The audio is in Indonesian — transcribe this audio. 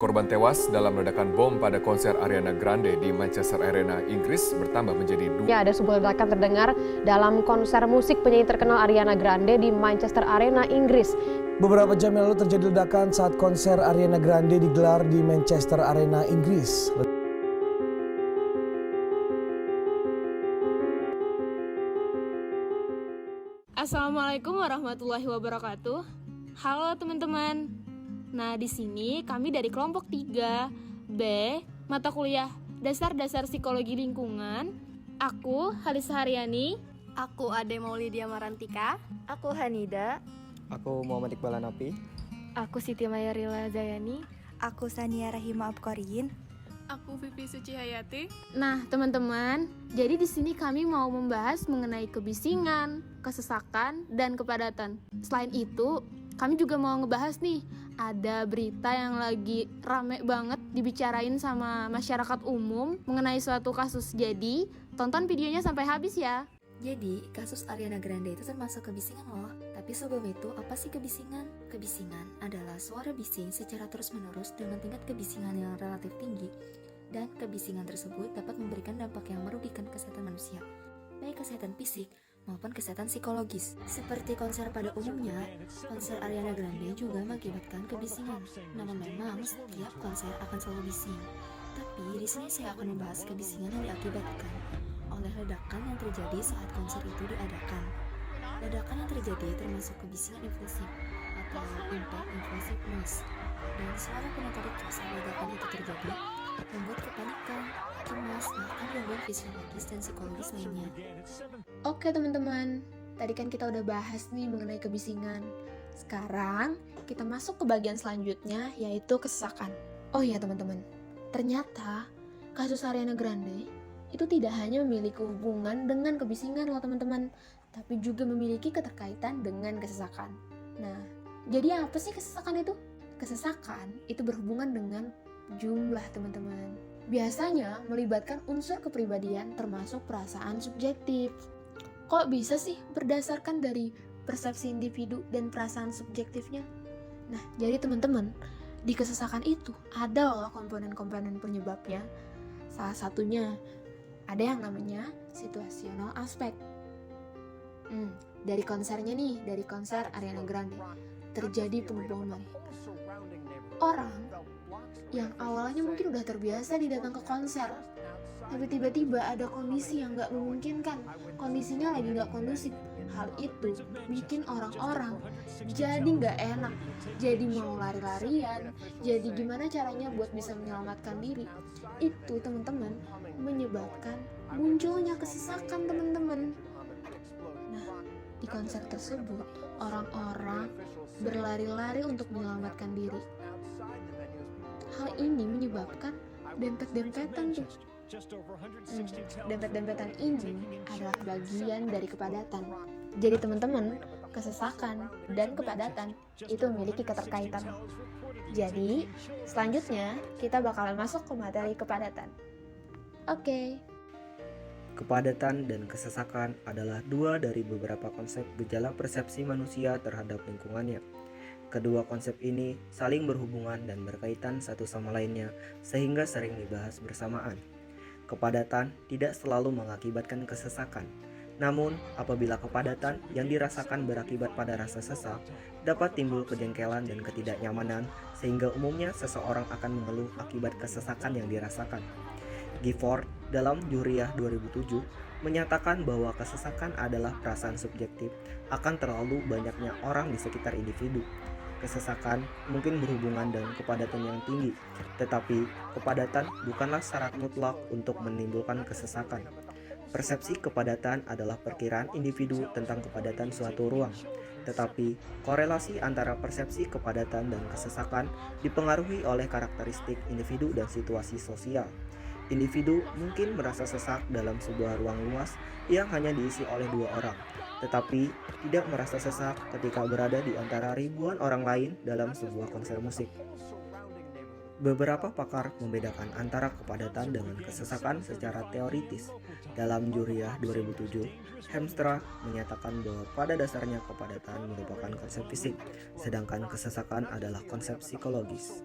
Korban tewas dalam ledakan bom pada konser Ariana Grande di Manchester Arena, Inggris bertambah menjadi 2. Ya, ada sebuah ledakan terdengar dalam konser musik penyanyi terkenal Ariana Grande di Manchester Arena, Inggris. Beberapa jam yang lalu terjadi ledakan saat konser Ariana Grande digelar di Manchester Arena, Inggris. Assalamualaikum warahmatullahi wabarakatuh. Halo teman-teman. Nah, di sini kami dari kelompok 3B, mata kuliah Dasar-Dasar Psikologi Lingkungan. Aku Halisa Haryani. Aku Ade Maulidia Marantika. Aku Hanida. Aku Muhammad Iqbal Hanafi. Aku Siti Mayarila Zayani. Aku Sania Rahima Abkoriin. Aku Vivi Suci Hayati. Nah, teman-teman, jadi di sini kami mau membahas mengenai kebisingan, kesesakan, dan kepadatan. Selain itu, kami juga mau ngebahas nih, ada berita yang lagi rame banget dibicarain sama masyarakat umum mengenai suatu kasus. Jadi, tonton videonya sampai habis ya. Jadi, kasus Ariana Grande itu termasuk kebisingan loh. Tapi sebelum itu, apa sih kebisingan? Kebisingan adalah suara bising secara terus-menerus dengan tingkat kebisingan yang relatif tinggi. Dan kebisingan tersebut dapat memberikan dampak yang merugikan kesehatan manusia, baik kesehatan fisik maupun kesehatan psikologis. Seperti konser pada umumnya, konser Ariana Grande juga mengakibatkan kebisingan. Namun memang setiap konser akan selalu bising. Tapi di sini saya akan membahas kebisingan yang diakibatkan oleh ledakan yang terjadi saat konser itu diadakan. Ledakan yang terjadi termasuk kebisingan infusif atau impact infusif noise. Dan suara penonton saat ledakan itu terjadi membuat kepanikan, cemas, bahkan gangguan fisiologis dan psikologis lainnya. Oke teman-teman, tadi kan kita udah bahas nih mengenai kebisingan. Sekarang kita masuk ke bagian selanjutnya, yaitu kesesakan. Oh iya teman-teman, ternyata kasus Ariana Grande itu tidak hanya memiliki hubungan dengan kebisingan loh teman-teman, tapi juga memiliki keterkaitan dengan kesesakan. Nah, jadi apa sih kesesakan itu? Kesesakan itu berhubungan dengan jumlah teman-teman. Biasanya melibatkan unsur kepribadian termasuk perasaan subjektif. Kok bisa sih berdasarkan dari persepsi individu dan perasaan subjektifnya? Nah, jadi teman-teman, di kesesakan itu ada loh komponen-komponen penyebabnya. Salah satunya ada yang namanya situational aspect. Dari konsernya nih, dari konser Ariana Grande, terjadi pengeboman. Orang yang awalnya mungkin udah terbiasa datang ke konser, tapi tiba-tiba ada kondisi yang gak memungkinkan, kondisinya lagi gak kondusif. Hal itu bikin orang-orang jadi gak enak, jadi mau lari-larian, jadi gimana caranya buat bisa menyelamatkan diri. Itu teman-teman menyebabkan munculnya kesesakan teman-teman. Nah, di konser tersebut orang-orang berlari-lari untuk menyelamatkan diri. Hal ini menyebabkan dempet-dempetan tuh. Dempet-dempetan ini adalah bagian dari kepadatan. Jadi teman-teman, kesesakan dan kepadatan itu memiliki keterkaitan. Jadi, selanjutnya kita bakalan masuk ke materi kepadatan. Oke. Kepadatan dan kesesakan adalah dua dari beberapa konsep gejala persepsi manusia terhadap lingkungannya. Kedua konsep ini saling berhubungan dan berkaitan satu sama lainnya sehingga sering dibahas bersamaan. Kepadatan tidak selalu mengakibatkan kesesakan. Namun, apabila kepadatan yang dirasakan berakibat pada rasa sesak, dapat timbul kejengkelan dan ketidaknyamanan sehingga umumnya seseorang akan mengeluh akibat kesesakan yang dirasakan. Gifford dalam Juriah 2007 menyatakan bahwa kesesakan adalah perasaan subjektif akan terlalu banyaknya orang di sekitar individu. Kesesakan mungkin berhubungan dengan kepadatan yang tinggi, tetapi kepadatan bukanlah syarat mutlak untuk menimbulkan kesesakan. Persepsi kepadatan adalah perkiraan individu tentang kepadatan suatu ruang, tetapi korelasi antara persepsi kepadatan dan kesesakan dipengaruhi oleh karakteristik individu dan situasi sosial. Individu mungkin merasa sesak dalam sebuah ruang luas yang hanya diisi oleh 2 orang, tetapi tidak merasa sesak ketika berada di antara ribuan orang lain dalam sebuah konser musik. Beberapa pakar membedakan antara kepadatan dengan kesesakan secara teoritis. Dalam Juriah 2007, Hemstra menyatakan bahwa pada dasarnya kepadatan merupakan konsep fisik, sedangkan kesesakan adalah konsep psikologis.